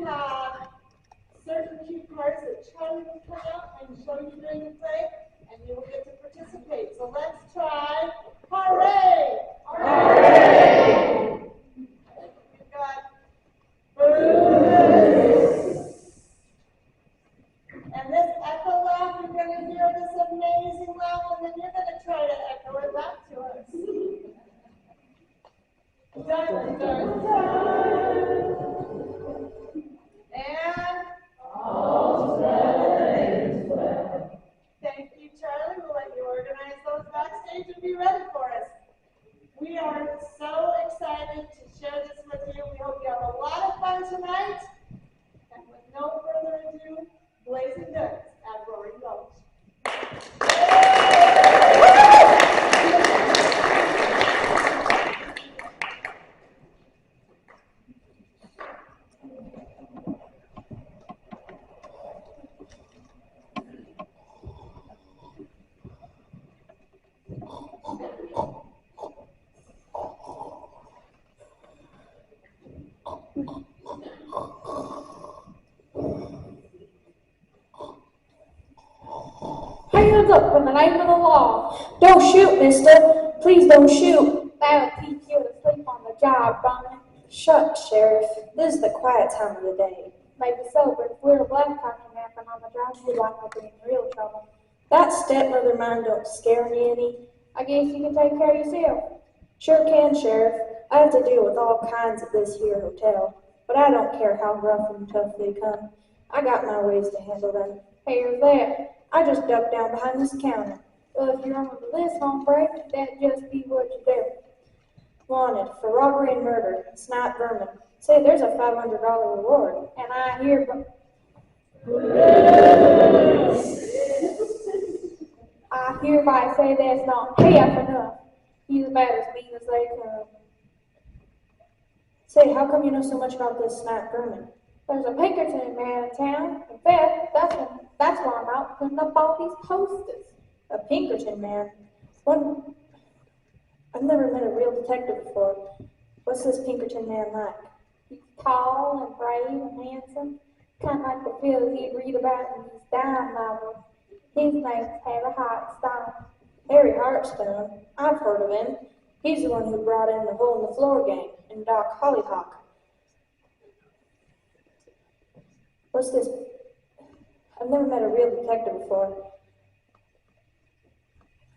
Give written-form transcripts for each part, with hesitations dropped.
have certain cue cards that Charlie will come up and show you during the play, and you will get to participate. So let's try hooray! Hooray! We've got and this echo laugh, you're going to hear this amazing laugh, and then you're going to try to echo it back to us. Dun, dun, dun. And all's well. Thank you, Charlie. We'll let you organize those backstage and be ready for us. We are so excited to share this with you. We hope you have a lot of fun tonight. And with no further ado, blazing guns at Roaring Gulch. Hands up in the name of the law. Don't shoot, mister. Please don't shoot. That would teach you to sleep on the job, Bonnie. Shucks, Sheriff. This is the quiet time of the day. Maybe so, but if we're a black country napping on the job, we'd like to be in real trouble. That stepmother mine don't scare me any. I guess you can take care of yourself. Sure can, Sheriff. I have to deal with all kinds at this here hotel, but I don't care how rough and tough they come. I got my ways to handle them. Here's that. I just duck down behind this counter. Well, if you're under this hombre, that'd just be what you do. Wanted for robbery and murder, Snipe Vermin. Say, there's a $500 reward. And I hear I hereby say that's not half enough. He's about as mean as they come. Say, how come you know so much about this Snipe Vermin? There's a Pinkerton man in town. In fact, that's why I'm out putting up all these posters. A Pinkerton man? One. I've never met a real detective before. What's this Pinkerton man like? He's tall and brave and handsome, kind of like the fellas you'd read about in these dime novels. His name's Harry Hartstone. Harry Hartstone? I've heard of him. He's the one who brought in the Hole in the Floor gang and Doc Hollyhock. What's this? I've never met a real detective before.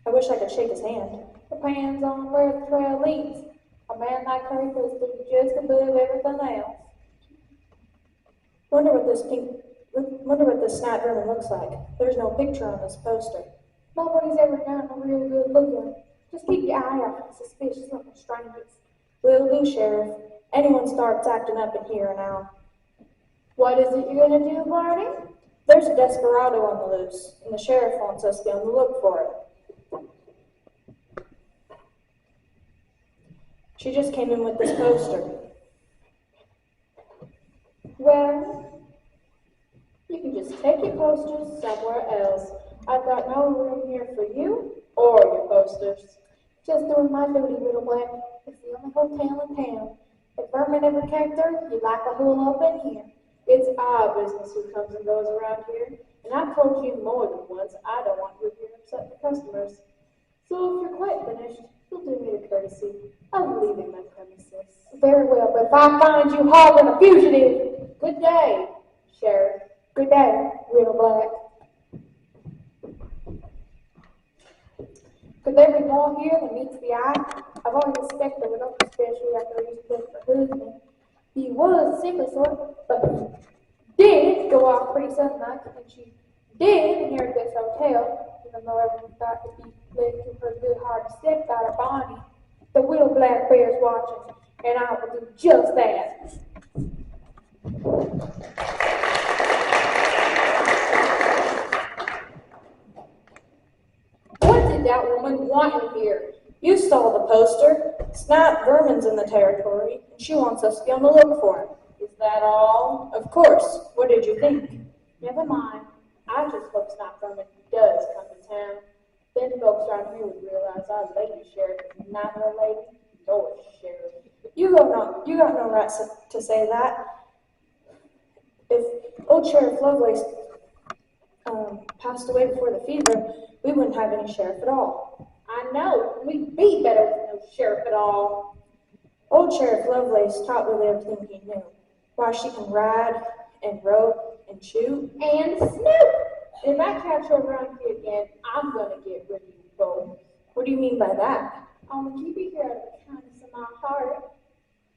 I wish I could shake his hand. Depends on where the trail leads. A man like Harry was just above everything else. Wonder what this Snipe Vermin looks like. There's no picture on this poster. Nobody's ever done a real good look at him. Just keep your eye out for suspicious looking strangers. Will do, Sheriff. Anyone starts acting up in here now. What is it you're gonna do, Barney? There's a desperado on the loose, and the sheriff wants us to be on the look for it. She just came in with this poster. Well, you can just take your posters somewhere else. I've got no room here for you or your posters. Just doing my duty, Little Black. It's the only hotel in town. If Vermin ever came through, you'd likely hole up in here. It's our business who comes and goes around here, and I've told you more than once I don't want you here to upset the customers. So if you're quite finished, you'll do me the courtesy of leaving my premises. Very well, but if I find you harboring a fugitive, good day, Sheriff. Good day, Little Black. Could there be more here than meets the eye? I've always suspected it, especially after I used to play for husband. He was a sickly sort, but he did go off pretty sudden night, and she did inherit this hotel, even though everyone thought to be led to her good hearted stepdaughter Bonnie. The Little Black Bear's watching, and I will do just that. What did that woman want here? You stole the poster. Snipe Vermin's in the territory, and she wants us to be on the look for him. Is that all? Of course. What did you think? Never mind. I just hope Snipe Vermin does come to town. Then folks around here would realize our lady sheriff is neither a lady nor a sheriff. You got no right to say that. old Sheriff Lovelace passed away before the fever, we wouldn't have any sheriff at all. I know, we'd be better with no sheriff at all. Old Sheriff Lovelace taught Willie everything he knew. Why she can ride and rope and shoot. And Snoop! If I catch you around here again, I'm gonna get rid of you both. What do you mean by that? I'm gonna keep you here out of the kindness of my heart.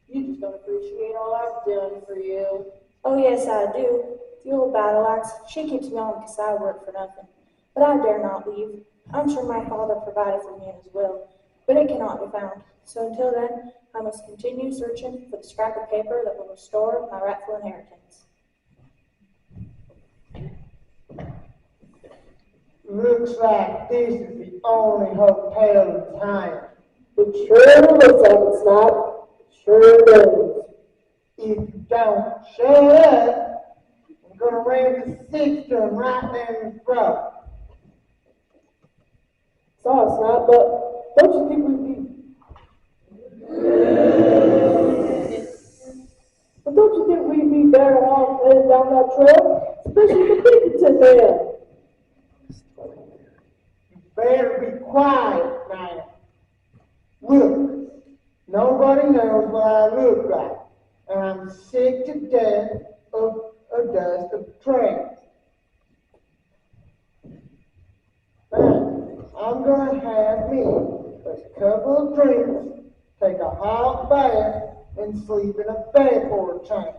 You just don't appreciate all I've done for you. Oh yes, I do. The old battle axe, she keeps me on because I work for nothing. But I dare not leave. I'm sure my father provided for me in his will, but it cannot be found. So until then, I must continue searching for the scrap of paper that will restore my rightful inheritance. Looks like this is the only hotel in town. It sure looks like it's not. It sure does. If you don't shut up, I'm gonna ram the six to him right there in the throat. Sorry, it's not, but don't you think we'd be... But don't you think we'd be better off heading down that trail? Especially the Pinkerton man. You better be quiet now. Look, nobody knows what I look like, and I'm sick to death of a dust of trains. Now, I'm gonna have me a couple of drinks, take a hot bath, and sleep in a bed for a change.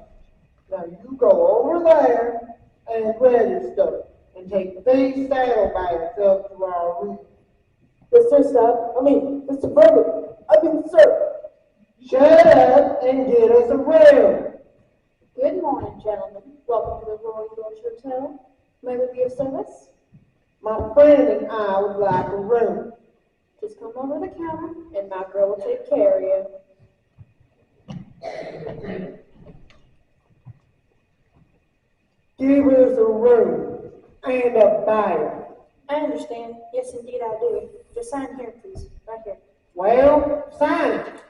Now you go over there and register, and take these saddlebags up to our room. Yes, sir, Mr. Berger. Sir. Shut up and get us a room. Good morning, gentlemen. Welcome to the Roaring Gulch Hotel. May we be of service? My friend and I would like a room. Just come over the counter and my girl will take care of you. Give us a room and a bath. I understand. Yes, indeed I do. Just sign here, please. Right here. Well, sign it.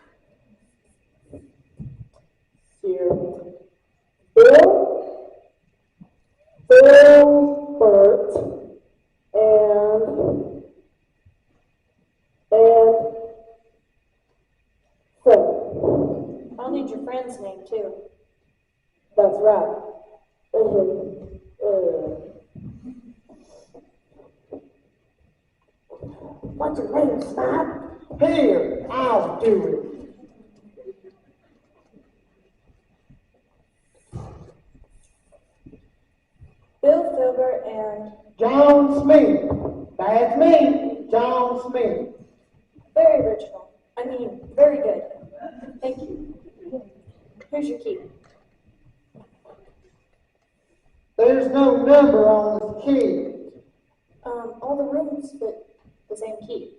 Here. Bill, Bert, and Fred. I'll need your friend's name, too. That's right. What's your name, Snap? Here, I'll do it. Bill Filbert and... John Smith. That's me, John Smith. Very original. I mean, very good. Thank you. Here's your key. There's no number on this key. All the rooms fit the same key.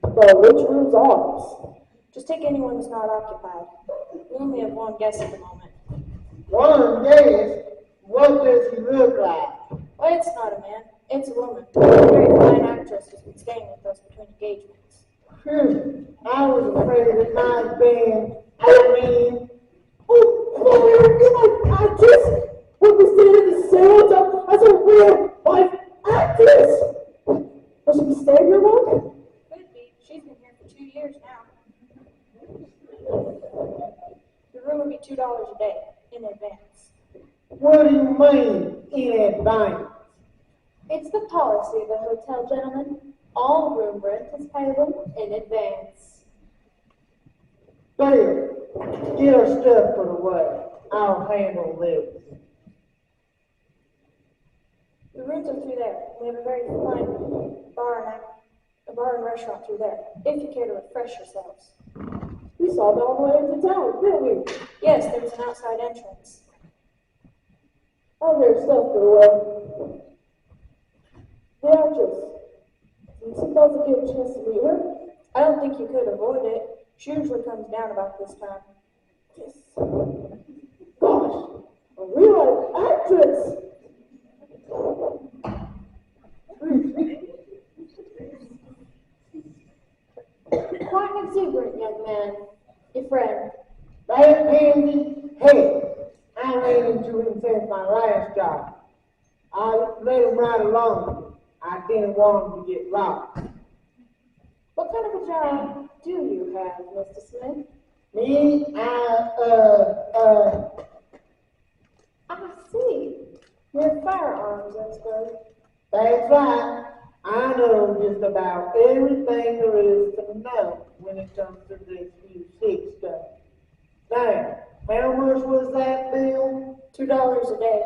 But which room's ours? Just take anyone that's not occupied. We only have one guest at the moment. One guess, what does he look like? Well, it's not a man. It's a woman. A very fine actress who's been staying with us between engagements. I was afraid it might have been, Oh, you're an actress! When we stayed in the same hotel as a real life actress! Will she be staying here long? Could be. She's been here for 2 years now. The room would be $2 a day in advance. what do you mean in advance? It's the policy of the hotel, gentlemen. All room rent is payable in advance. There, get our stuff put away. I'll handle this. The rooms are through there. We have a very fine bar and restaurant through there, if you care to refresh yourselves. We saw that on the way into town, didn't we? Yes, there was an outside entrance. Oh, there's stuff put away. The actress. Do you suppose I get a chance to meet her? I don't think you could avoid it. She usually comes down about this time. Yes. Gosh, a real life actress! Quite an exuberant young man. Your friend. That pansy, hey, I ain't been to him since my last job. I let him ride along. I didn't want him to get lost. What kind of a job do you have, Mr. Smith? Me, I see. You're firearms expert. that's right. I know just about everything there is to know when it comes to this U6 stuff. Now, how much was that bill? $2 a day.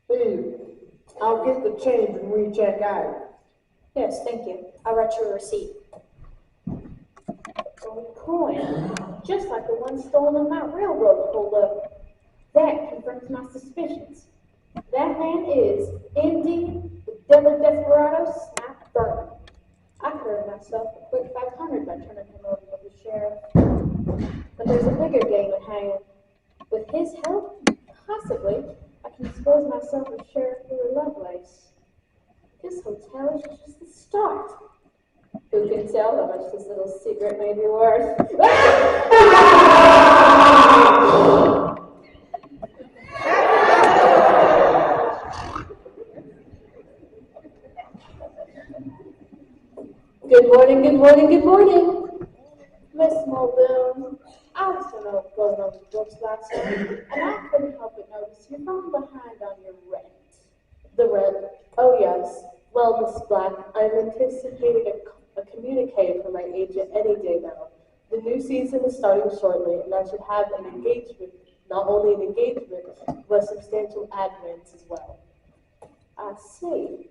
Here, I'll get the change when we check out. Yes, thank you. I'll write you a receipt. Gold coin, just like the one stolen on that railroad holdup. That confirms my suspicions. That man is, indeed, the devil desperado Snap Burner. I earned myself a quick 500 by turning him over to the sheriff. But there's a bigger game at hand. With his help, possibly, I can expose myself as Sheriff Louis Lovelace. This hotel is just the start. Who can tell how much this little secret may be worth? Good morning, good morning, good morning. Miss Muldoon, I was going over the books last night, and I couldn't help but notice you're falling behind on your rent. The rent? Oh, yes. Well, Miss Black, I'm anticipating a communique from my agent any day now. The new season is starting shortly, and I should have an engagement, not only an engagement, but substantial ad rents as well. I see.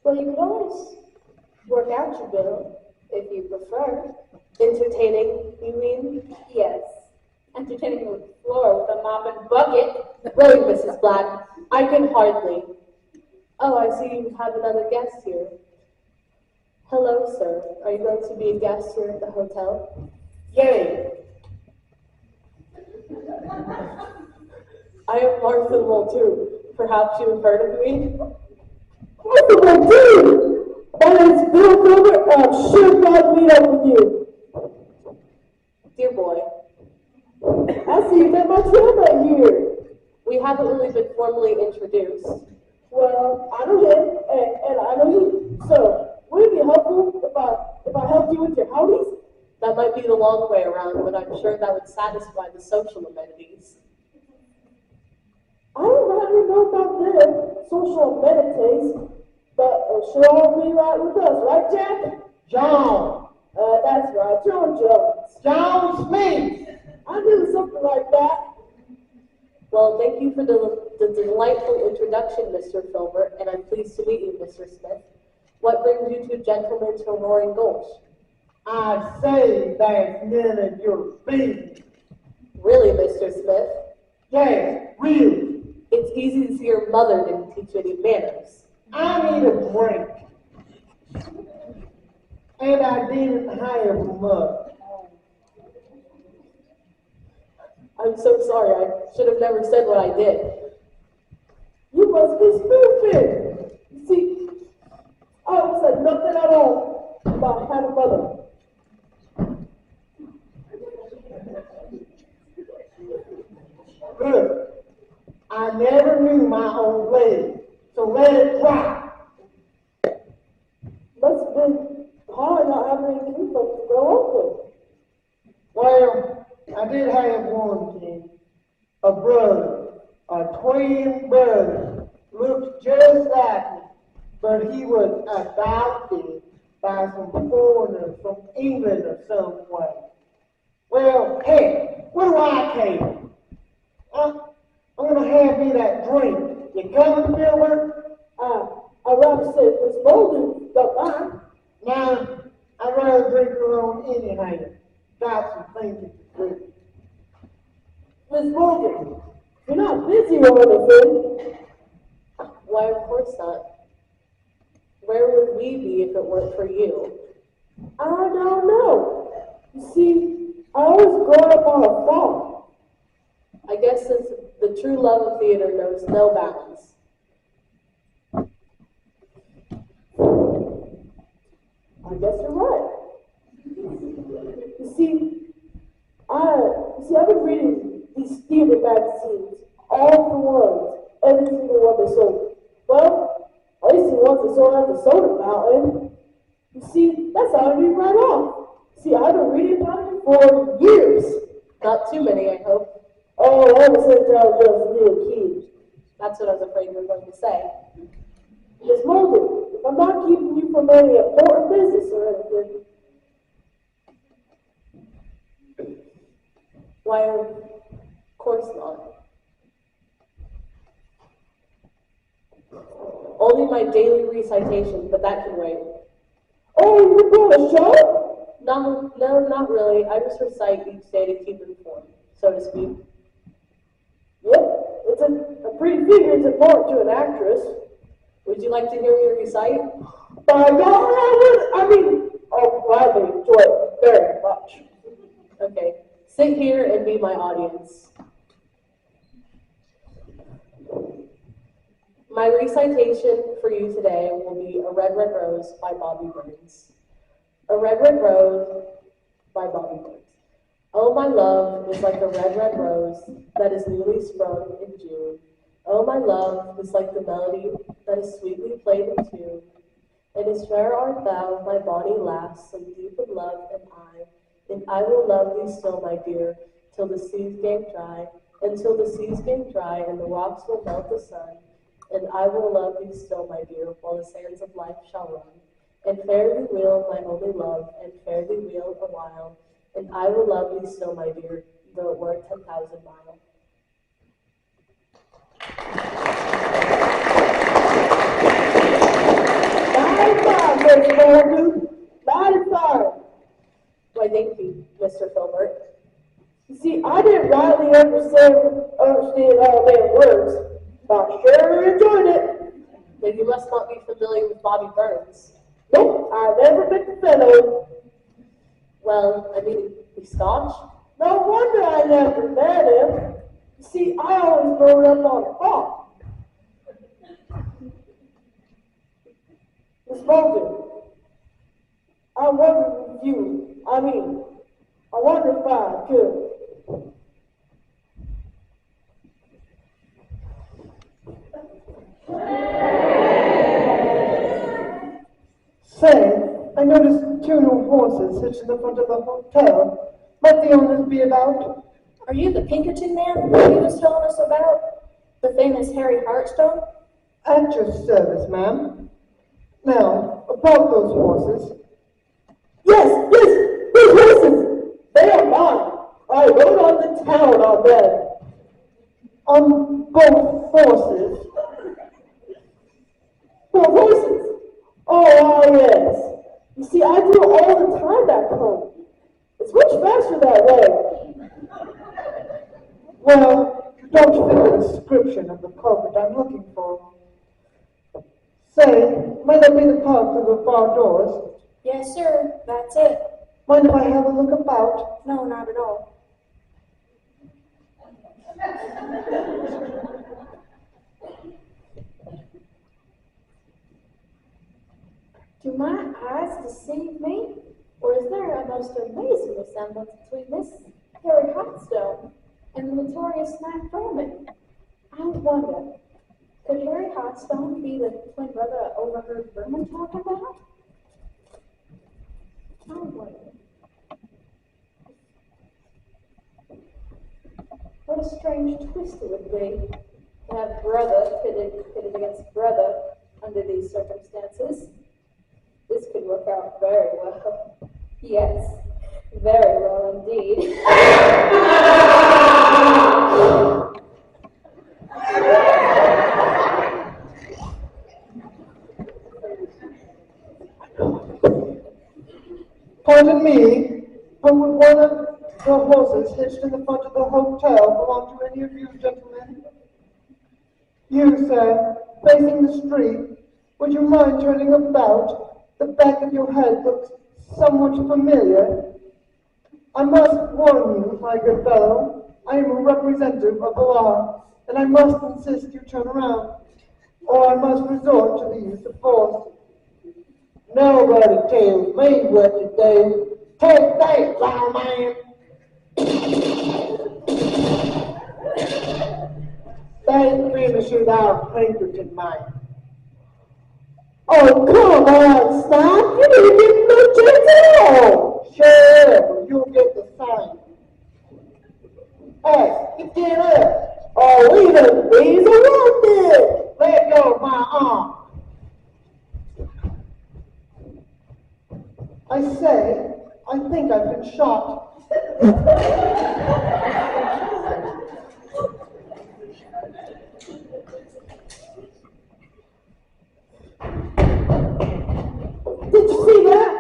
Well, you could always work out your bill, if you prefer. Entertaining, you mean? Yes. Entertaining the floor with a mop and bucket. Really, Mrs. Black, I can hardly. Oh, I see you have another guest here. Hello, sir. Are you going to be a guest here at the hotel? Yay! I am Martha Muldoon. Perhaps you have heard of me? Martha Muldoon! My name's Bill Gilbert, and I'm sure glad to meet up with you. Dear boy, I see you met my teammate here. we haven't really been formally introduced. Well, I know him, and I know you. So, would it be helpful if I helped you with your hobbies? That might be the long way around, but I'm sure that would satisfy the social amenities. I don't really know about the social amenities, but it sure all be right with us, right, Jack? John! That's right, John Jones. John Smith! I knew something like that. Well, thank you for the delightful introduction, Mr. Filbert, and I'm pleased to meet you, Mr. Smith. What brings you two gentlemen to Roaring Gulch? I say that's none of your business. Really, Mr. Smith? Yes, really. It's easy to see your mother didn't teach you any manners. I need a break. And I didn't hire him up. I'm so sorry. I should have never said what I did. You must be stupid. You see, I said nothing at all about having a mother. Look, I never knew my own lady, so let it drop. Must have been hard not having any kinfolk to grow up with. Well, I did have one kid, a brother, a twin brother, looked just like me, but he was adopted by some foreigners from England or some way. Well, hey, what do I care? I'm gonna have me that drink. You coming, Filbert? I'd rather say Miss Bolden got mine. Now, I'd rather drink alone anyhow. Got some thinking to do. Miss Bolden, you're not busy or anything. Why, of course not. Where would we be if it weren't for you? I don't know. You see, I always grown up on a farm. I guess since the true love of theater knows no bounds. I guess you're right. You see, I've been reading these TV magazines, all the ones, every single one they sold. Well, at least the ones they sold at the soda fountain. You see, that's how I knew right off. See, I've been reading about it for years. Not too many, I hope. Oh, ever since I was just a little kid. That's what I was afraid you were going to say. Miss Mulder, if I'm not keeping you from any important business or anything. Why, of course not. Only my daily recitation, but that can wait. Oh, you're doing a show? No, not really. I just recite each day to keep informed, so to speak. Yep, it's a pretty figure it's important to an actress. Would you like to hear me recite? By God, I'll gladly enjoy it very much. Okay, sit here and be my audience. My recitation for you today will be A Red, Red Rose by Bobby Burns. A red, red rose by Bobby Burns. Oh, my love is like a red, red rose that is newly sprung in June. Oh, my love is like the melody that is sweetly played in tune. And as fair art thou, my bonny lass, so deep in love am I. And I will love thee still, my dear, till the seas gang dry. Until the seas gang dry, and the rocks will melt the sun. And I will love thee still, my dear, while the sands of life shall run. And fare thee well, my only love, and fare thee well a while. And I will love thee still, my dear, though it were 10,000 miles. Mighty Miss Mulder. Mighty fine. Why, thank you, Mr. Filbert. You see, I didn't rightly understand all their words, but I sure enjoyed it. Then you must not be familiar with Bobby Burns. Nope, I've never met the fellow. Well, I mean, he's Scotch. No wonder I never met him. You see, I always growed up on a farm. Miss Bolton, I wonder if I could. Say, I noticed two new horses hitched in the front of the hotel. Might the owners be about? Are you the Pinkerton man that he was telling us about? The famous Harry Hartstone? At your service, ma'am. Now, about those horses. Yes, these horses, they are mine. I rode on the town on them. On both horses. Both horses? Oh, yes. You see, I do it all the time back home. It's much faster that way. Well, you don't fit the description of the culprit I'm looking for. Say, might that be the pub through the far doors? Yes, sir, that's it. Mind if I have a look about? No, not at all. Do my eyes deceive me? Or is there a most amazing resemblance between this Harry Hotstone and the notorious Snack Froman? I wonder, could Harry Hotstone be the twin brother I overheard Froman talking about? I wonder. What a strange twist it would be to have brother pitted against brother under these circumstances. This could work out very well. Yes, very well indeed. Pardon me, but would one of the horses hitched in the front of the hotel belong to any of you gentlemen? You, sir, facing the street, would you mind turning about? The back of your head looks somewhat familiar. I must warn you, my good fellow, I am a representative of the law, and I must insist you turn around, or I must resort to the use of force. Nobody tells me what to do. Take that, lawman! They finish it out, Pinkerton, mate. Oh, come on, Snap. You didn't give me no chance at all. Sure, you'll get the same. Hey, get up. Oh, leave it. He's arrested. Let go of my arm. I say, I think I've been shot. Did you see that?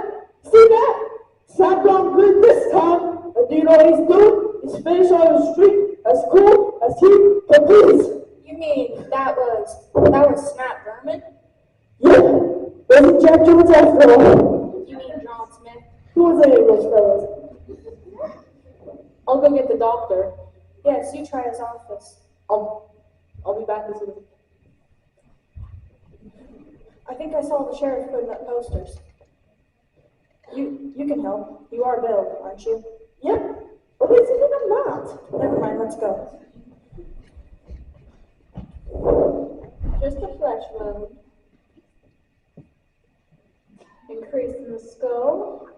See that? Snap done good this time. And do you know what he's doing? He's finished on the street as cool as he can please. You mean that was Snap Vermin? Yeah, wasn't Jack Jones after all. You mean John Smith? Who was any of those fellas? I'll go get the doctor. Yes, you try his office. I'll be back as soon as. I think I saw the sheriff putting up posters. You can help. You are Bill, aren't you? Yep, but it's even I'm not. Never mind, let's go. Just a flesh wound. Increase in the skull.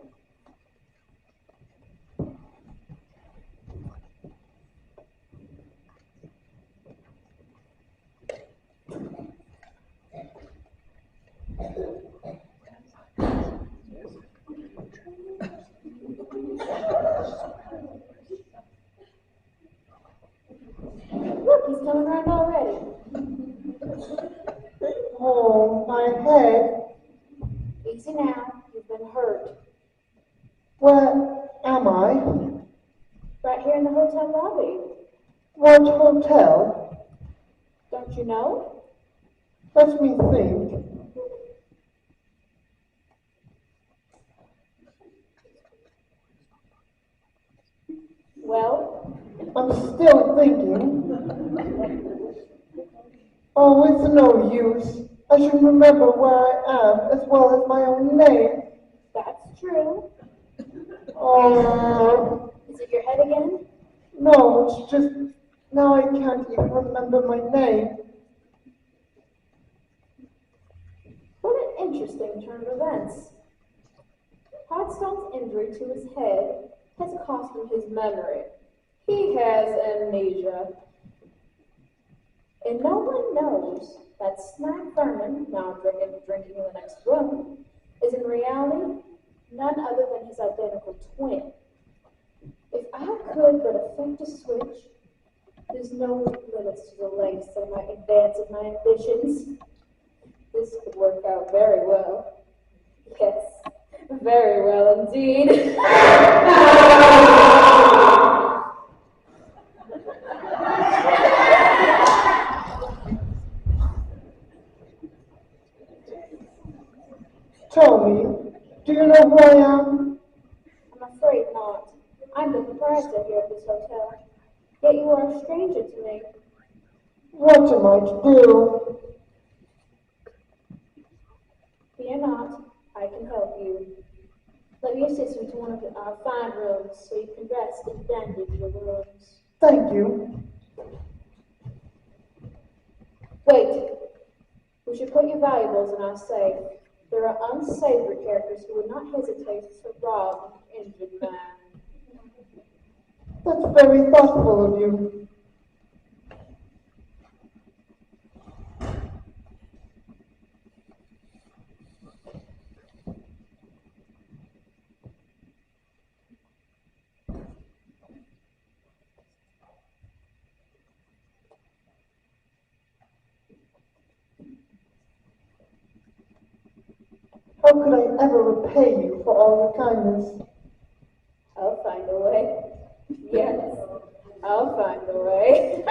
Look, he's coming around already. Oh, my head. Easy now, you've been hurt. Where am I? Right here in the hotel lobby. What hotel? Don't you know? Let me think. Well, I'm still thinking. Oh, it's no use. I should remember where I am as well as my own name. that's true. Oh, Is it your head again? no, it's just now I can't even remember my name. What an interesting turn of events. Podstone's injury to his head has cost him his memory. He has amnesia. And no one knows that Snack Thurman, now drinking in the next room, is in reality none other than his identical twin. If I could but affect a switch, there's no limits to the lengths that I might advance in my ambitions. This could work out very well. Yes, very well indeed. Tell me, do you know who I am? I'm afraid not. I'm the proprietor here of this hotel. Yet you are a stranger to me. What am I to do? Fear not, I can help you. Let me assist you to one of our fine rooms so you can rest and bandage your wounds. Thank you. Wait. We should put your valuables in our safe. There are unsavory characters who would not hesitate to rob an injured man. That's very thoughtful of you. How could I ever repay you for all your kindness? I'll find a way. Yes, I'll find a way.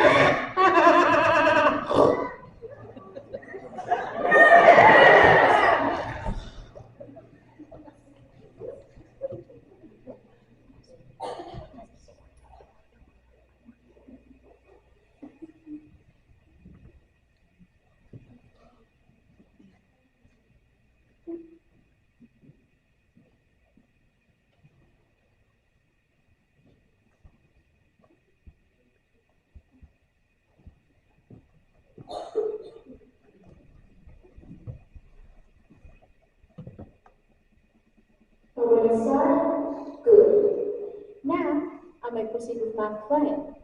proceed with my plan.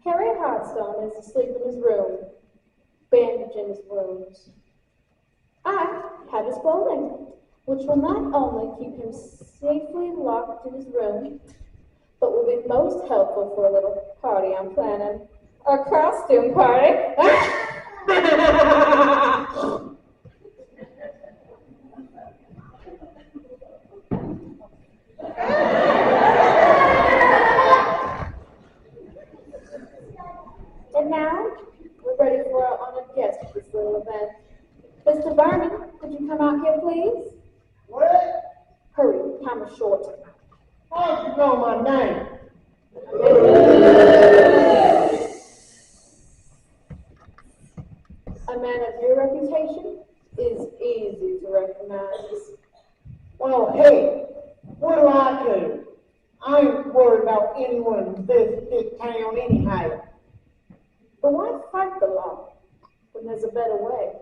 Harry Hardstone is asleep in his room, bandaging his wounds. I have his clothing, which will not only keep him safely locked in his room, but will be most helpful for a little party I'm planning. A costume party. And now, we're ready for our honored guest for this little event. Mr. Berman, could you come out here, please? What? Hurry, time is short. How'd you know my name? A man of your reputation is easy to recognize. Well, hey, what do I care? I ain't worried about anyone in this town anyhow. But why fight the law when there's a better way?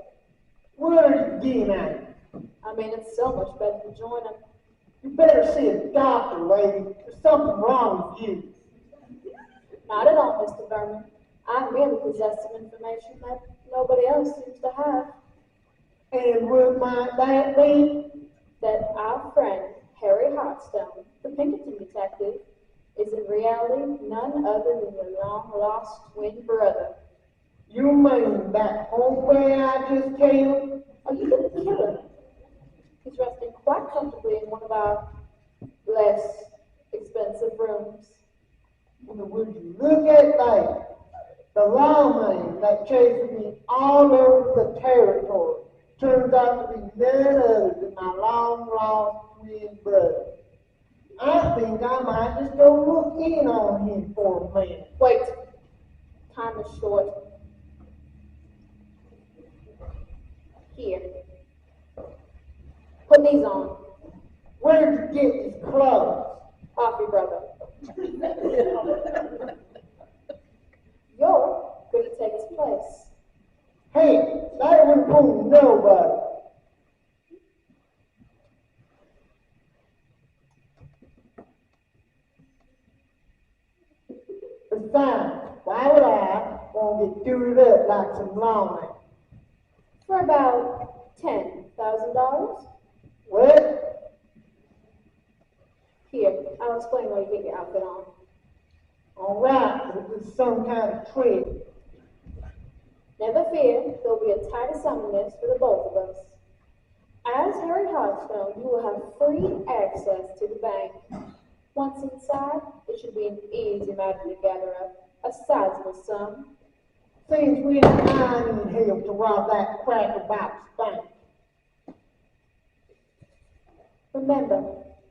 What are you getting at? I mean, it's so much better to join them. You better see a doctor, lady. There's something wrong with you. Not at all, Mr. Berman. I merely possess some information that nobody else seems to have. And what might that be? That our friend, Harry Hartstone, the Pinkerton detective, is in reality none other than your long-lost twin brother. You mean that homeboy I just killed? Oh, you didn't kill him. He's resting quite comfortably in one of our less expensive rooms. Well, would you look at that? The lawman that chased me all over the territory turns out to be none other than my long-lost twin brother. I think I might just go look in on him for a minute. Wait, time is short. Here. Put these on. Where'd you get these clothes? Off your brother. You're going to take his place. Hey, that wouldn't fool nobody. Besides, why would I want to get dooed up like some lawman? For about $10,000. What? Here, I'll explain why you get your outfit on. All right, this is some kind of trick. Never fear, there'll be a tight assignment for the both of us. As Harry Hardstone, you will have free access to the bank. Once inside, it should be an easy matter to gather up a sizable sum. Seems we ain't in hell to rob that crackerbox bank. Remember,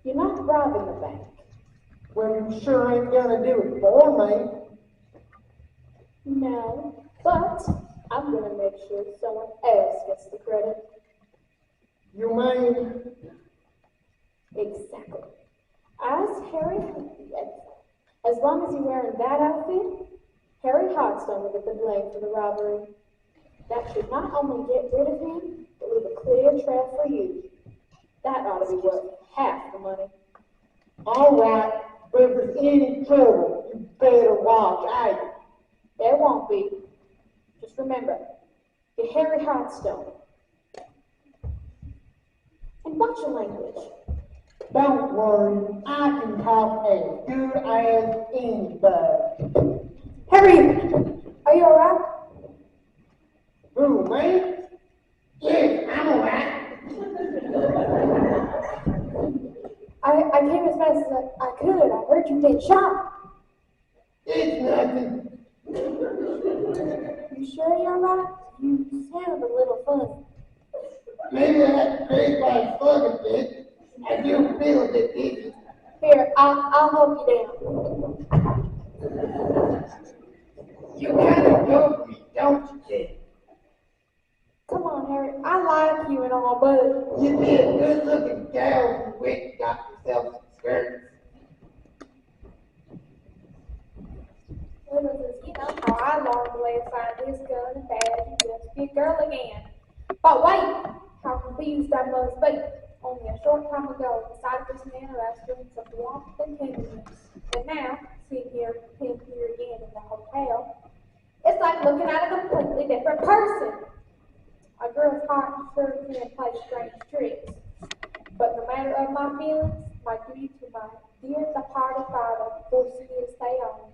you're not robbing the bank. Well, you sure ain't gonna do it for me. No, but I'm gonna make sure someone else gets the credit. You mean? Exactly. As long as you're wearing that outfit, Harry Hardstone will get the blame for the robbery. That should not only get rid of him, but leave a clear trail for you. That ought to be worth half the money. All right, but if there's any trouble, you better watch out. There won't be. Just remember, you're Harry Hardstone. And watch your language. Don't worry, I can talk as good as anybody. Harry, are you alright? Who, me? Yes, I'm all right. I came as fast as I could. I heard you being shot. It's nothing. You sure you're alright? You sound a little funny. Maybe I had to crazy by a fucking bit. I do feel a bit dizzy. Here, I'll help you down. You gotta go for me, don't you, kid? Come on, Harry. I like you and all, but You be a good-looking gal who went and got yourself some skirts. you know how I long the way to find this gun and badge and just be a girl again. But wait, how confused I must be. Only a short time ago, the sight of this man arrested some warmth and tenderness. And now, See here, him here again in the hotel. It's like looking at a completely different person. A girl's heart sure can play strange tricks. But no matter of my feelings, my duty to my dear departed father forces me to stay on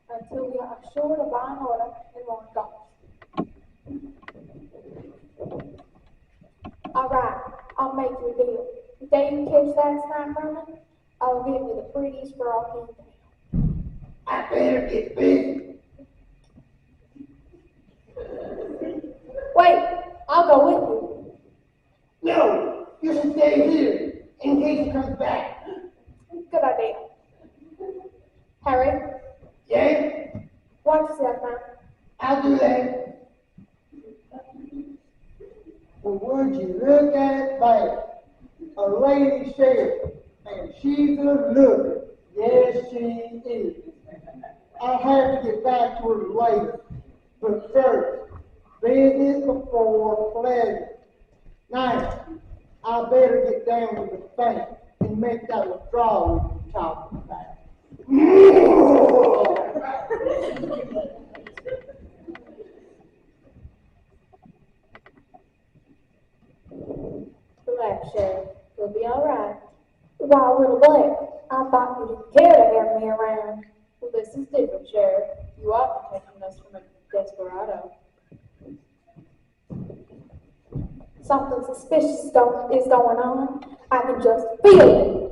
until we are assured of law and order in Roaring Gulch. All right, I'll make you a deal. The day you catch that sniper, I'll give you the prettiest girl in town. I better get busy. Wait, I'll go with you. No, you should stay here in case he comes back. Good idea. Harry, Yeah, watch yourself now. I'll do that. Well, would you look at that? A lady sheriff, and she's a looker. Yes, she is. I'll have to get back to her later. But first, business before pleasure. Now, I better get down to the bank and make that withdrawal we were talking about. Relax, Sheriff. You'll be all right. Why, Little Black, I thought you didn't care to have me around. Well, this is different, Sheriff. You are protecting us from a desperado. Something suspicious is going on. I can just feel it.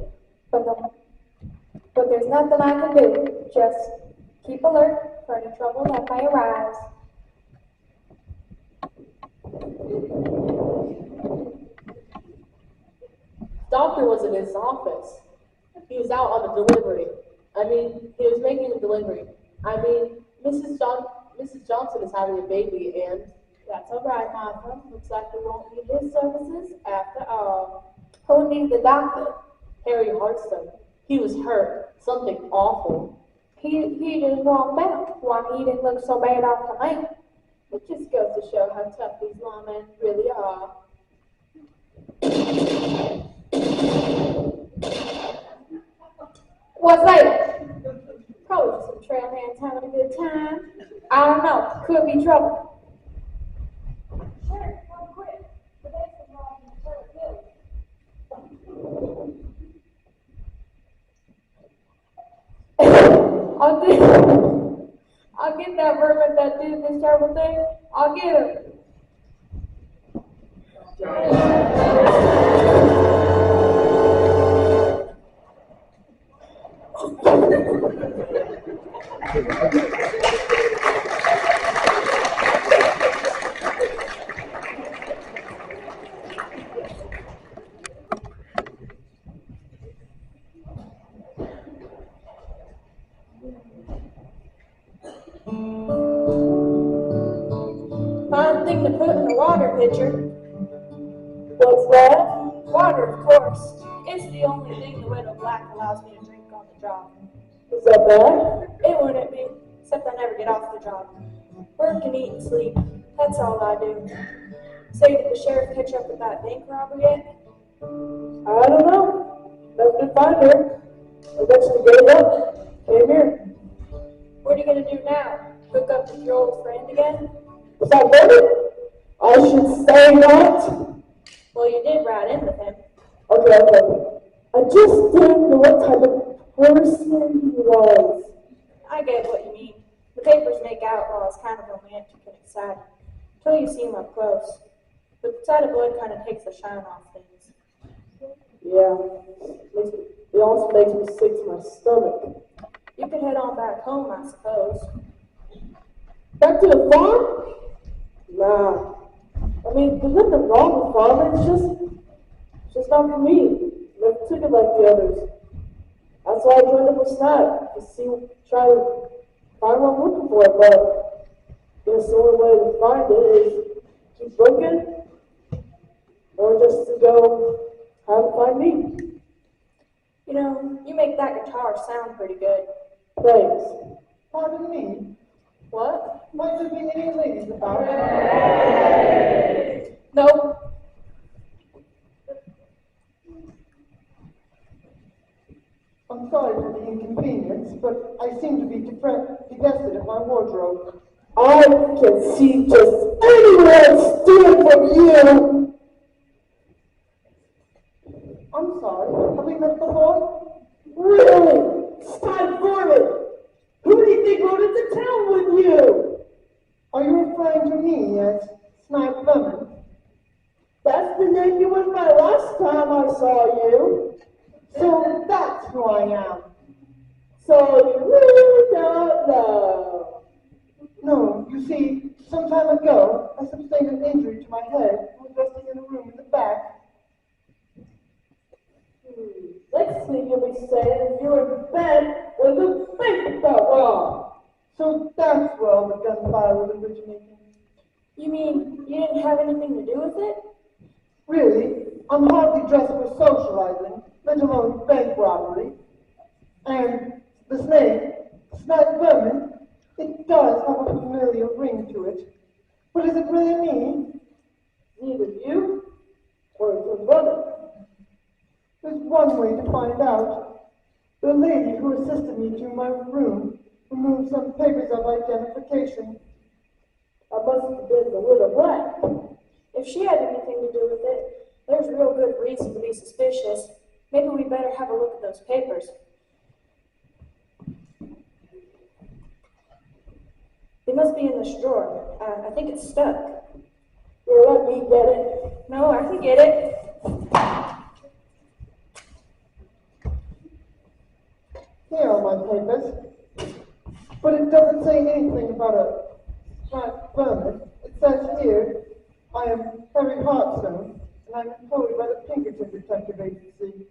But there's nothing I can do. Just keep alert for any trouble that may arise. Doctor was in his office. He was out on a delivery. He was making a delivery. Mrs. Johnson is having a baby, and That's all right, Martha. Looks like we won't need his services after all. Who needs the doctor? Harry Hartstone. He was hurt. Something awful. He just walked out. Why, he didn't look so bad off to me. It just goes to show how tough these lawmen really are. What's that? Probably just some trailhands having a good time. I don't know. Could be trouble. Sure, come quick. The basement wall in the third building. I'll get that vermin that did this terrible thing. I'll get him. Fine thing to put in a water pitcher. What's that? Water, of course. It's the only thing the Widow Black allows me to drink on the job. Is that bad? It wouldn't be, except I never get off the job. Work and eat and sleep. That's all I do. Say, did the sheriff catch up with that bank robber yet? I don't know. Never did find her. Eventually gave up. Came here. What are you gonna do now? Hook up with your old friend again? Was that better? I should say not. Well, you did ride in with him. Okay. I just didn't know what type of person he was. I get what you mean. The papers make outlaws kind of romantic and exciting, until you see them up close. The sight of blood kind of takes the shine off things. Yeah. It also makes me sick to my stomach. You could head on back home, I suppose. Back to the farm? Nah. There's nothing wrong with farming. It's just not for me. Never took it like the others. That's why I joined up with Snap to try to find what I'm looking for. But I guess the only way to find it is keep looking, or just to go have it find me. You know, you make that guitar sound pretty good. Thanks. Pardon me. What? Might there be any ladies about? Nope. I'm sorry for the inconvenience, but I can see just anyone stealing from you. I'm sorry, have we met before? Really? Stop Gorman. Who do you think rode into town with you? Are you referring to me as Snipe Lemon? That's the name you went by last time I saw you. So that's who I am. So you really don't know. No, you see, some time ago, I sustained an injury to my head and was resting in a room in the back. Next thing you'll be saying you were in bed when the bank fell wrong. So that's where all the gunfire was originating. You mean you didn't have anything to do with it? Really, I'm hardly dressed for socializing, let alone bank robbery. And the snake, Snipe Vermin, it does have a familiar ring to it. But is it really me? Either you or your brother. There's one way to find out. The lady who assisted me to my room removed some papers of identification. I must have been the Widow Black. If she had anything to do with it, there's real good reason to be suspicious. Maybe we better have a look at those papers. They must be in this drawer. I think it's stuck. Here, let me get it. No, I can get it. Here are my papers. But it doesn't say anything about a Snipe Vermin. It says here, I am Harry Hartstone, and I'm employed by the Pinkerton Detective Agency.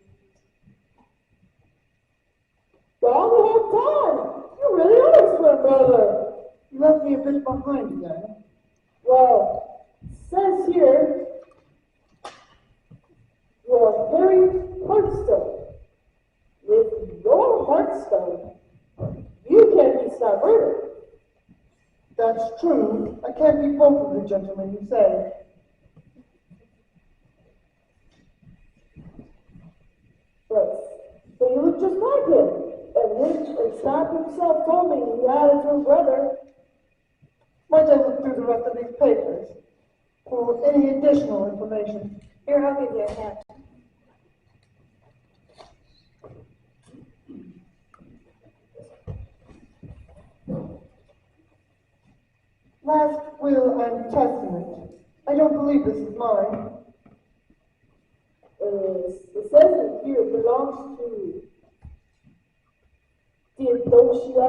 Well, the whole time. You really are his twin brother. You left me a bit behind again. Well, says here, you're Harry Hartstone. With your Heartstone, you can't be subverted. That's true. I can't be both of the gentlemen you say. But you look just like him. And Snap himself told me he had a twin brother. Might I look through the rest of these papers for any additional information? Here, I'll give you a hand. Last will and testament. I don't believe this is mine. It says it here belongs to Theodosia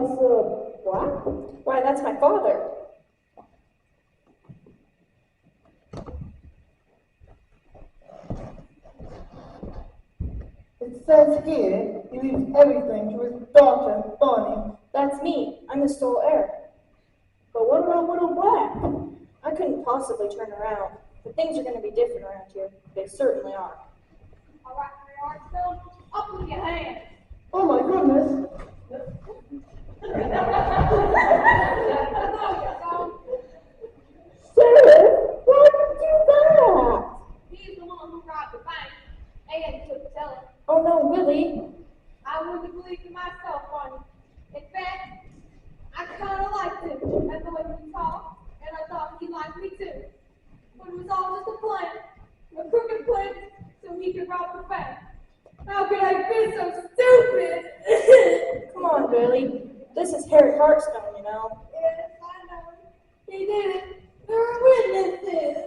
Black. Why, that's my father. It says here he leaves everything to his daughter, Bonnie. That's me. I'm the sole heir. But what about Widow Black? I couldn't possibly turn around, but things are going to be different around here. They certainly are. All right, Harry Hartstone, up with your hands. Oh my goodness! Sheriff, why did you do that? He's the one who robbed the bank and took the teller. Oh no, Willie. I wouldn't have believed it myself, Barney. In fact, I kind of liked him and the way he talked, and I thought he liked me too. But it was all just a plan, a crooked plan, so he could rob the bank. How could I be so stupid? Come on, Willie. This is Harry Hartstone, you know. Yes, I know. He did it. There were witnesses.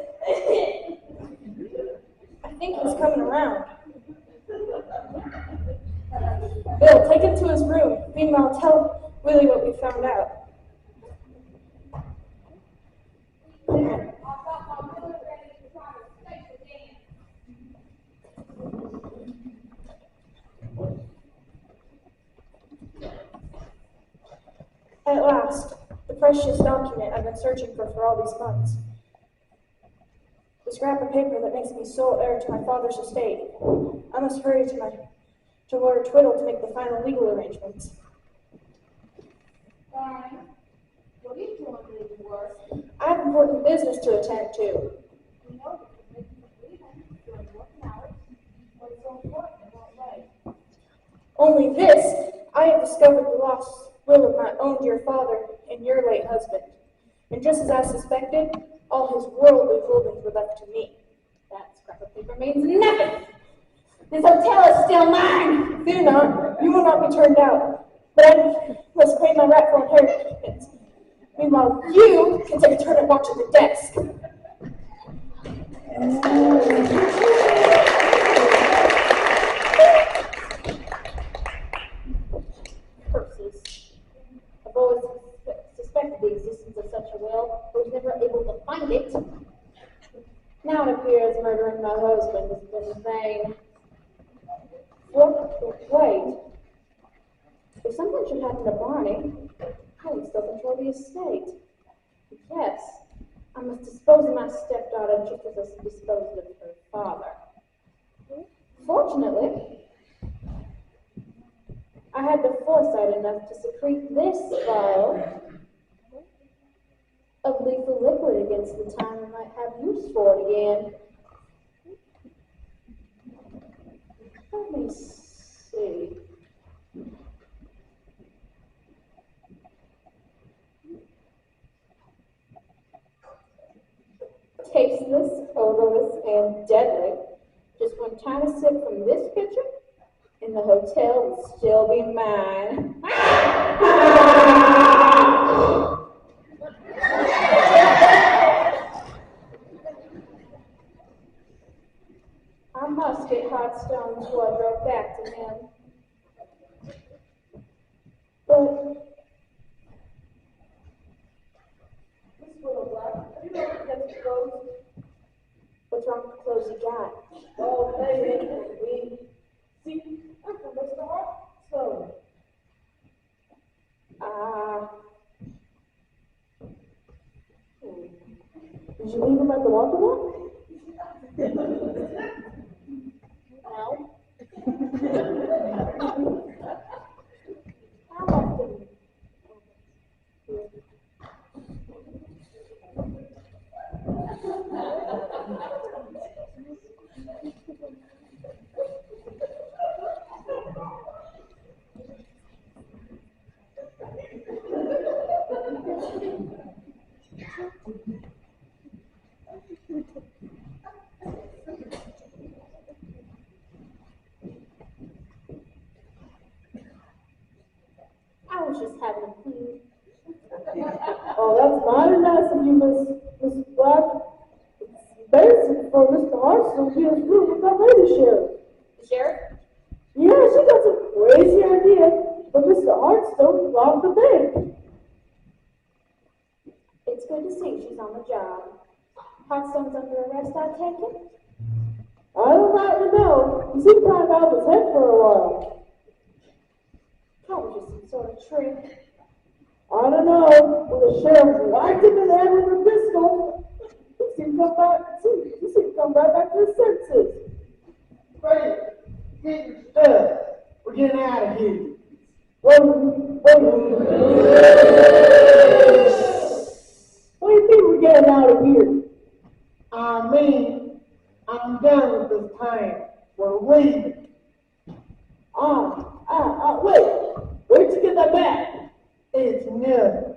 I think he's coming around. Bill, take him to his room. Meanwhile, tell Willie what we found out. I've got my brother ready to try to stake the dance. At last, the precious document I've been searching for all these months. The scrap of paper that makes me sole heir to my father's estate. I must hurry to Lord Twiddle to make the final legal arrangements. Barney, what are you doing leaving work? I have important business to attend to. You know that the business of leaving during working hours was so important in what way? Only this, I have discovered the lost will of my own dear father and your late husband. And just as I suspected, all his worldly holdings were left to me. That scrap of paper means nothing. This hotel is still mine. Fear not, you will not be turned out. But I must pay my rightful inheritance. Meanwhile, you can take a turn at watching the desk. Curses. I've always suspected the existence of such a will, but was never able to find it. Now it appears murdering my husband has been in vain. Wait. If something should happen to Barney, I would still control the estate. Yes, I must dispose of my stepdaughter just as I disposed of her father. Fortunately, I had the foresight enough to secrete this vial of lethal liquid against the time I might have use for it again. Let me see. Tasteless, odorless, and deadly. Just one tiny sip from this pitcher, and the hotel will still be mine. I must get Hotstone's wardrobe back to him. But Miss Little Black, have you ever against the clothes? what's wrong with the clothes you got? Oh, they ain't for me. See, I'm from Mr. Hartstone. Did you leave him at the laundromat? No. How often? I was just having a clean. Oh, that's mighty nice of you, Miss Black. It's embarrassing for Mr. Hartstone to be in his room with that lady sheriff. The sheriff? Yeah, she got some crazy idea, but Mr. Hartstone robbed the bank. It's good to see she's on the job. Hotstone's under arrest, I take it? I don't rightly know. He seemed kind of out of his head for a while. Probably just some sort of trick. I don't know. When the sheriff whacked him in the head with a pistol, he seemed to come right back to his senses. Wait, get your stuff. We're getting out of here. What do you mean we're getting out of here? I mean, I'm done with this time. We're leaving. Wait. Where'd you get that back? It's nothing.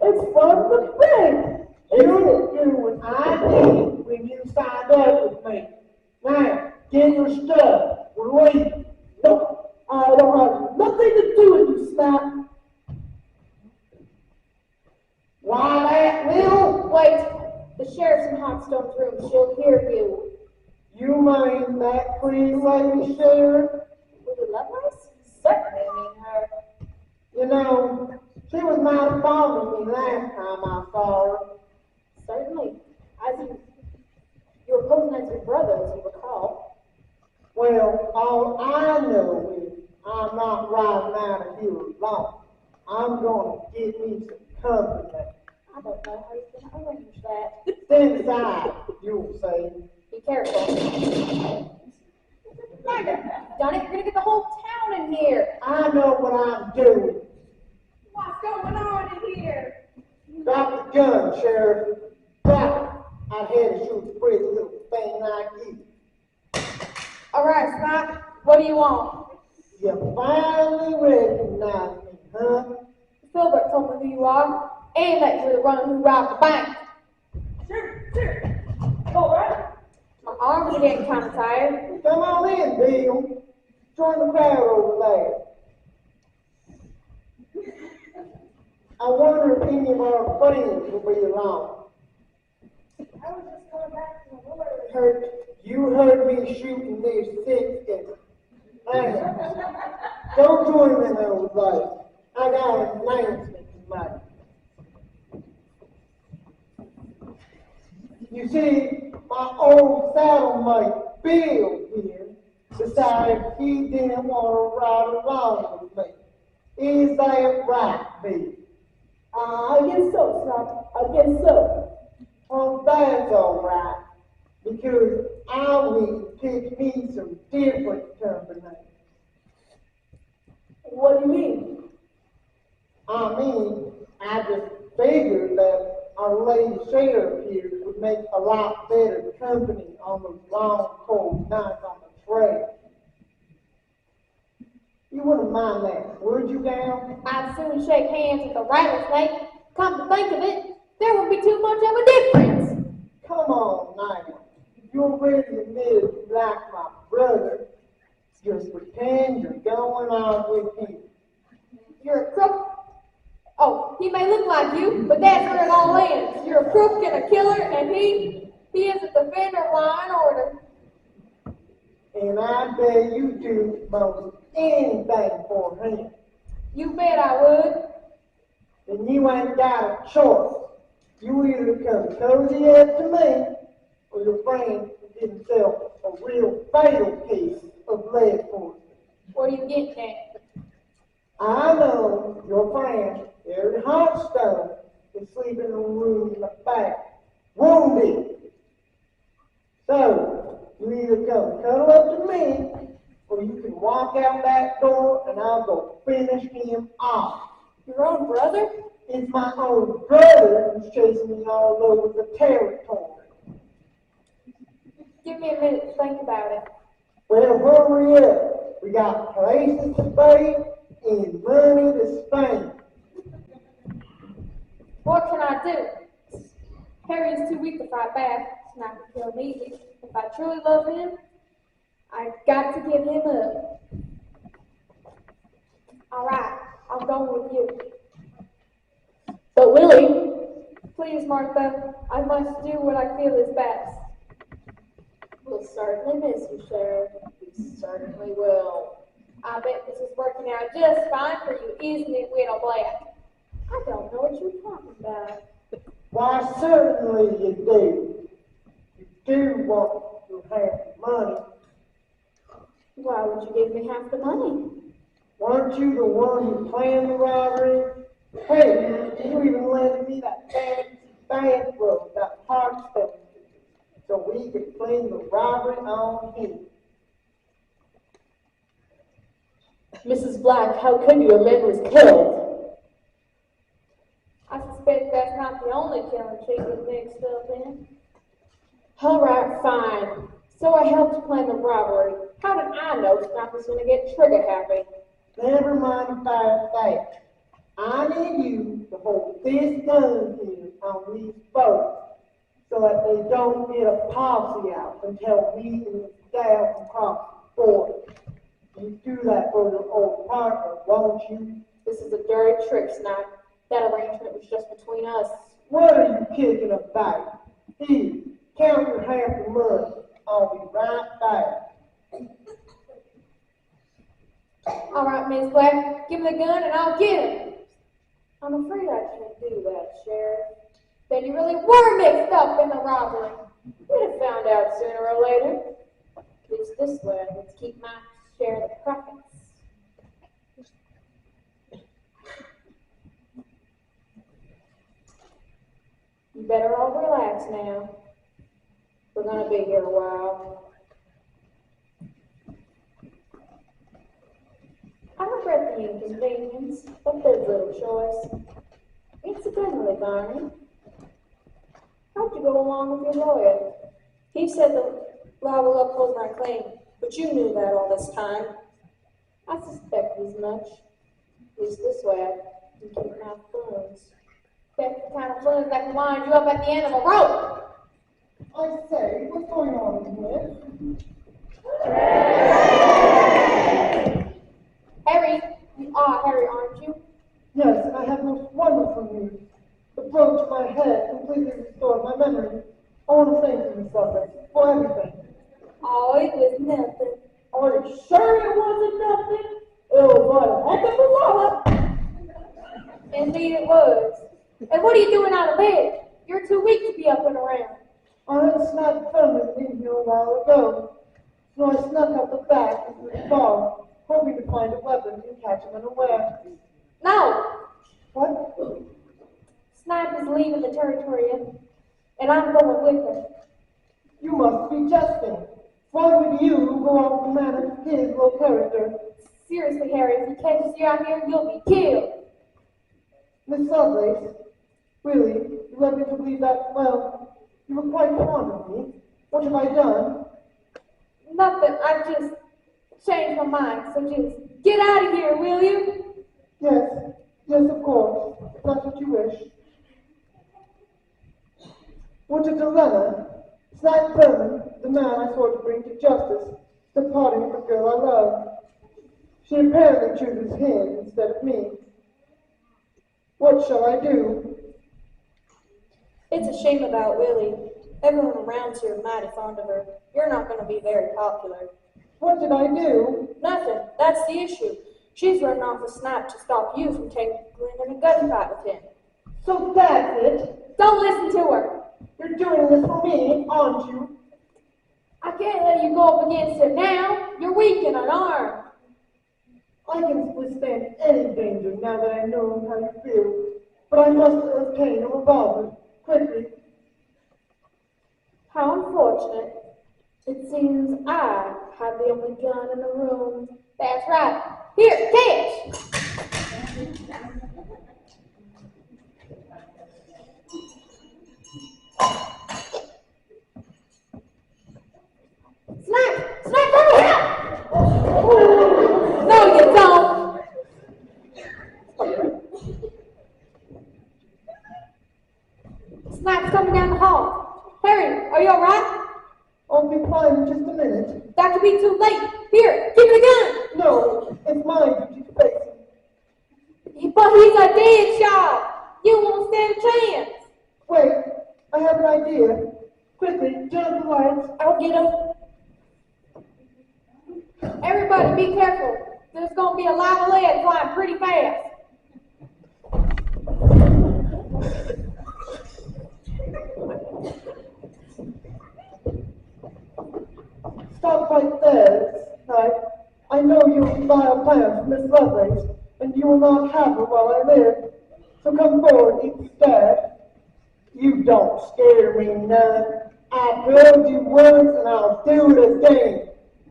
It's from the bank. You do what I did when you signed up with me. Now, get your stuff. We're leaving. Nope. I don't have nothing to do with you, Snap. Why that, Will? Wait, the sheriff's in Hotstone's room. She'll hear you. You mean that pretty lady, Sheriff? Lily Lovelace? Certainly, I mean her. You know, she was mighty fond of me last time I saw her. Certainly. As you were posing as your brother, as you recall. Well, all I know is I'm not riding out of here alone. I'm going to get me some company. I don't know how you're going to arrange that. Stand aside, you'll say. Be careful. Done it, you're going to get the whole town in here. I know what I'm doing. What's going on in here? Drop the gun, Sheriff. Drop it. I'd had to shoot a pretty little thing like you. All right, Snot, what do you want? You finally recognize me, huh? Shubert told me who you are. and that you were the one who robbed the bank. Sure. All right. My arms are getting kind of tired. Come on in, Bill. Join the crowd over there. I wonder if any of our friends will be along. I was just going back to the Lord. You heard me shooting this six. Don't join them old ladies. I got an announcement to make. You see, my old saddle mate, Bill here, decided he didn't want to ride along with me. Is that right, Bill? I guess so, Snap. I guess so. Well, that's all right, because I need to pick me some different company. What do you mean? I just figured that our lady sheriff here would make a lot better company on those long, cold nights on the trail. You wouldn't mind that, would you, gal? I'd soon shake hands with a rattlesnake. Come to think of it, there won't be too much of a difference. Come on now. You're ready to admit you like my brother. Just pretend you're going on with him. You're a crook. Oh, he may look like you, but that's where it all ends. You're a crook and a killer, and he is a defender of law and order. And I bet you do most anything for him. You bet I would. Then you ain't got a choice. You either come cozy up to me, or your friend will get himself a real fatal piece of lead poisoning. What are you getting at? I know your friend, Harry Hotstone, is sleeping in a room in the back, wounded. So, you either come cuddle up to me, or you can walk out that door and I'll go finish him off. Your own brother? It's my own brother who's chasing me all over the territory. Give me a minute to think about it. Well, hurry up. We got places to pay and money to spend. What can I do? Harry's too weak to fight back. It's not going to kill him easy. If I truly love him, I've got to give him up. All right, I'm going with you. But Willie, Please, Martha, I must do what I feel is best. we'll certainly miss you, Sheriff. We certainly will. I bet this is working out just fine for you, isn't it, Widow Black? I don't know what you're talking about. Why, certainly you do. You do want your half the money. Why would you give me half the money? Weren't you the one who planned the robbery? Hey, you even lended me that fancy bankroll, that Hearthstone, so we could clean the robbery on him. Mrs. Black, how could you? A man was killed. I suspect that's not the only killing she was mixed up in. All right, fine. So I helped plan the robbery. How did I know Snap was going to get trigger happy? Never mind about that. I need you to hold this gun here on these folks so that they don't get a posse out until we and the gal can cross the border. You do that for your old partner, won't you? This is a dirty trick, Snap. That arrangement was just between us. What are you kicking about? Here, count your half the money. I'll be right back. All right, Miss Black, give me the gun and I'll get him. I'm afraid I can't do that, Sheriff. Then you really were mixed up in the robbery. We'd have found out sooner or later. At least this way I get to keep my share of the profits. You better all relax now. We're gonna be here a while. I regret the inconvenience, but there's little choice. Incidentally, Barney, how'd you go along with your lawyer? He said the law will uphold my claim, but you knew that all this time. I suspected as much. At least this way I can keep my funds. That's the kind of fun that can wind you up at the end of a rope. I say, what's going on in here? Harry, you are Harry, aren't you? Yes, and I have most wonderful news. The blow to my head completely restored my memory. I want to thank you, Miss Lovelace, for everything. Oh, it was nothing. Are you sure it wasn't nothing? It was a heck of a wallop. Indeed it was. And what are you doing out of bed? You're too weak to be up and around. I had snapped Thurman in here a while ago, so I snuck up the back into the bar, hoping to find a weapon and catch him unaware. No, What? Snipe is leaving the territory, and I'm going with her. You must be jesting. Why would you go off the man of his low character? Seriously, Harry, if he catches you out here, you'll be killed. Miss Lovelace, really, you led me to believe that, well, you were quite fond of me. What have I done? Nothing, I just changed my mind, so just get out of here, will you? Yes, yes, of course. If that's what you wish. What a dilemma. Snipe Thurman, the man I sought to bring to justice, departing with the girl I love. She apparently chooses him instead of me. What shall I do? It's a shame about Willie. Everyone around here is mighty fond of her. You're not going to be very popular. What did I do? Nothing. That's the issue. She's running off a Snipe to stop you from taking in a gunfight with him. So that's it. Don't listen to her. You're doing this for me, aren't you? I can't let you go up against her now. You're weak and unarmed. I can withstand any danger now that I know how you feel. But I must obtain a revolver, quickly. How unfortunate. It seems I have the only gun in the room. That's right. Here, catch! Snipe! Snipe over here! No, you don't. Snipe's coming down the hall. Harry, are you all right? I'll be fine in just a minute. That could be too late. Here, give me the gun. No, it's my duty to face him. But he's a dead shot. You won't stand a chance. Wait, I have an idea. Quickly, turn up the lights. I'll get him. Everybody be careful. There's going to be a lot of lead flying pretty fast. Stop right there, Snipe. I know you vile plans for Miss Lovelace, and you will not have her while I live. So come forward instead. You don't scare me none. I've heard you once and I'll do it again.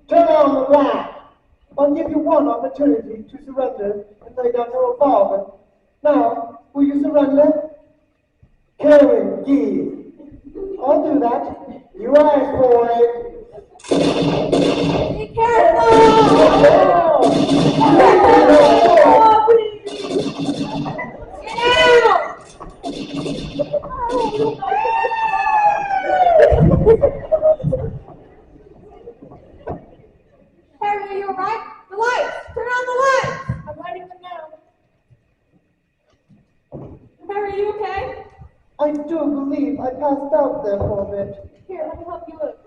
Turn on the light. I'll give you one opportunity to surrender and lay down your revolver. Now, will you surrender? Come and give. I'll do that. You asked for it. Be careful! Get out! Harry, are you all right? The lights! Turn on the lights! I'm lighting them now. Harry, are you okay? I do believe I passed out there for a bit. Here, let me help you look.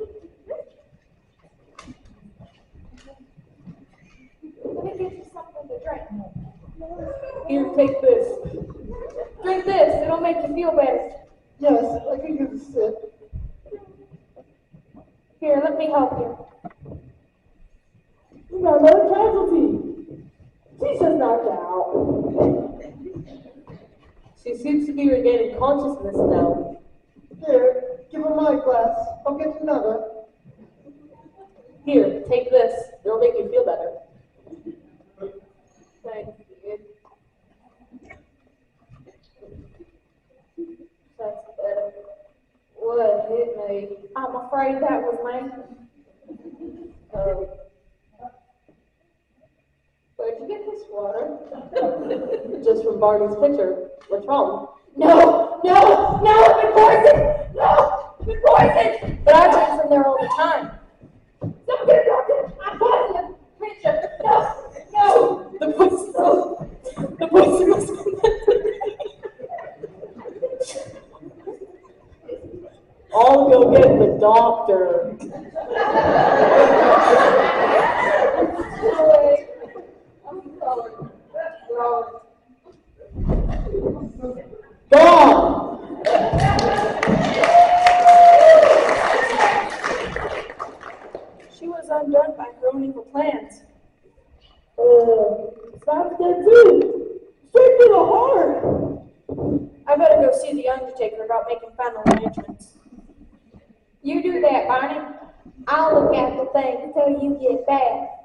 Let me get you something to drink. Here, take this. Drink this, it'll make you feel better. Yes, I could use a sip. Here, let me help you. We got another casualty. She's just knocked out. She seems to be regaining consciousness now. Here, give her my glass. I'll get another. Here, take this. It'll make you feel better. Thank you. That's better. What hit me? I'm afraid that was me. Where'd you get this water? Just from Barney's picture. What's wrong? No, no, no, I've been poisoned! No, I've been poisoned! But I drink from there all the time. Someone get a doctor! I'm poisoned! Richard, no, no! The poison must I'll go get the doctor. Gone! She was undone by her own evil plans. That's dead too. Straight to the heart. I better go see the Undertaker about making final arrangements. You do that, Barney. I'll look after things until you get back.